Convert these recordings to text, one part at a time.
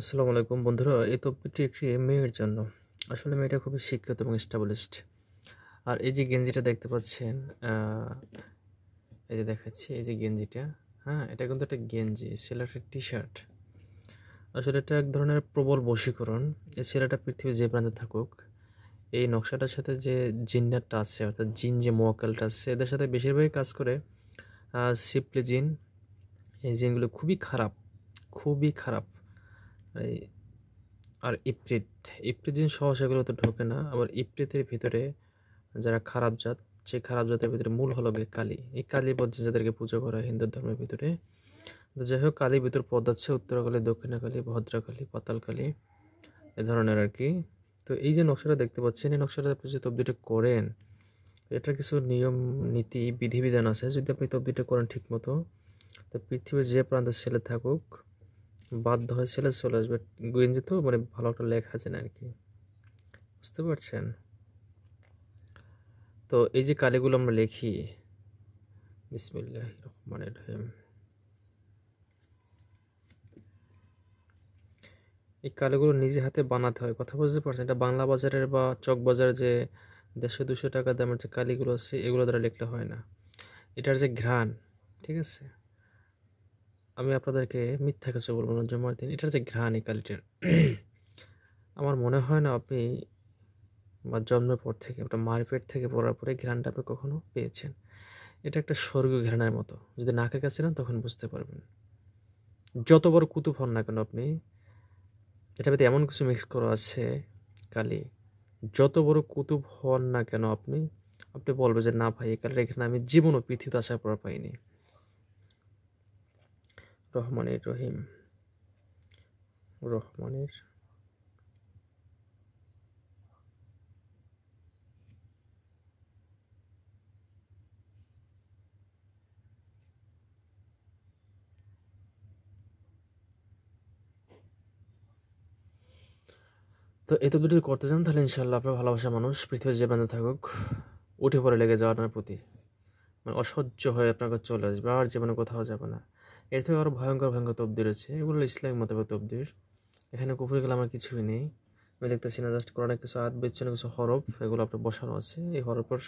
আসসালামু আলাইকুম বন্ধুরা, এই টপিকটি একটি মেয়ের জন্য। আসলে মেয়েটা খুবই শিক্ষিত এবং এস্টাবলিশড। আর এই যে গেঞ্জিটা দেখতে পাচ্ছেন, এই যে দেখাচ্ছি, এই যে গেঞ্জিটা, হ্যাঁ, এটা কিন্তু একটা গেঞ্জি, ছেলেটার টি শার্ট। আসলে এটা এক ধরনের প্রবল বশীকরণ। এই ছেলেটা পৃথিবীর যে প্রান্তে থাকুক, এই নকশাটার সাথে যে জিন্নারটা আছে, অর্থাৎ জিন যে মোয়াক্কেলটা আছে, এদের সাথে বেশিরভাগই কাজ করে সিপলি জিন। এই জিনগুলো খুবই খারাপ, খুবই খারাপ। এই আর ইপ্রিত জিন সহসা এগুলোতে ঢোকে না। আবার ইপ্রিতের ভিতরে যারা খারাপ জাত, সেই খারাপ জাতের ভিতরে মূল হলো গিয়ে কালী। এই কালী পদ্মা যাদেরকে পুজো করা হয় হিন্দু ধর্মের ভিতরে। তো যাই হোক, কালীর ভিতর পদ আছে, উত্তরাকালী, দক্ষিণাকালী, ভদ্রাকালী, পাতালকালী, এ ধরনের আর কি। তো এই যে নকশাটা দেখতে পাচ্ছেন, এই নকশাটা আপনি যে তবদিটা করেন, এটার কিছু নিয়ম নীতি বিধিবিধান আছে। যদি আপনি তবদিটা করেন ঠিক মতো, তো পৃথিবীর যে প্রান্তে ছেলে থাকুক, বাধ্য হয়ে ছেলে চলে আসবে। গেঞ্জি তো মানে ভালো একটা লেখা আছে না আর কি, বুঝতে পারছেন? তো এই যে কালিগুলো আমরা লিখি, বিসমিল্লাহির রহমানির রহিম, এই কালিগুলো নিজে হাতে বানাতে হয়। কথা বুঝতে পারছেন? এটা বাংলা বাজারের বা চক বাজারে যে 150-200 টাকা দামের যে কালিগুলো আছে, এগুলো দ্বারা লিখলে হয় না। এটার যে ঘ্রাণ, ঠিক আছে, আমি আপনাদেরকে মিথ্যা কিছু বলবো না, জমার দিন এটার যে ঘ্রাণ, এই কালিটার আমার মনে হয় না আপনি বা জন্মের পর থেকে, ওটা মায়ের পেট থেকে পড়ার পরে ঘ্রাণটা আপনি কখনো পেয়েছেন। এটা একটা স্বর্গীয় ঘ্রাণের মতো। যদি নাকের কাছে নেন তখন বুঝতে পারবেন। যত বড় কুতুব হন না কেন আপনি, এটার ভিতরে এমন কিছু মিক্স করা আছে কালি, যত বড় কুতুব হন না কেন আপনি, আপনি বলবেন যে না ভাই, এই কালির এখানে আমি জীবনও পৃথিবীতে আসার পর পাইনি। রহমানির রহিম, রহমানির। তো এই তো দুটি করতে চান, তাহলে ইনশাল্লাহ আপনার ভালোবাসা মানুষ পৃথিবীর যে বান্ধে থাকুক, উঠে পড়ে লেগে যাওয়ার আপনার প্রতি, মানে অসহ্য হয়ে আপনার কাছে চলে আসবে, আর জীবনে কোথাও যাবে না। এর থেকে আরও ভয়ঙ্কর ভয়ঙ্কর তবদির আছে, এগুলো ইসলামিক মতবাদ তবদির। এখানে কুফরি কালামের কিছুই নেই। আমি দেখতেছি না, জাস্ট কোরআনে কিছু আয়াত, পেছনে কিছু হরফ, এগুলো আপনার বসানো আছে। এই হরফের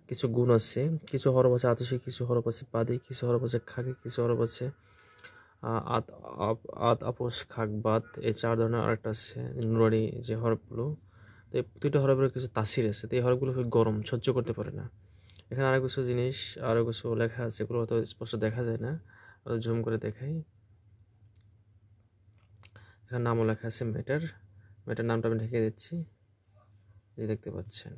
কিছু গুণ আছে, কিছু হরফ আছে আতসী, কিছু হরফ আছে পাদি, কিছু হরফ আছে খাকি, কিছু হরফ আছে আত আত আপোষ খাক বাত, এই 4 ধরনের। আরেকটা আছে নুরানি যে হরফগুলো। তো এই প্রতিটা হরফের কিছু তাসির আছে। তো এই হরফগুলো খুব গরম, সহ্য করতে পারে না। এখানে আরও কিছু জিনিস, আরও কিছু লেখা আছে, এগুলো হয়তো স্পষ্ট দেখা যায় না, জুম করে দেখাই। এখানে নামও লেখা আছে মেয়েটার নামটা আমি ঢেকে দিচ্ছি, এই দেখতে পাচ্ছেন।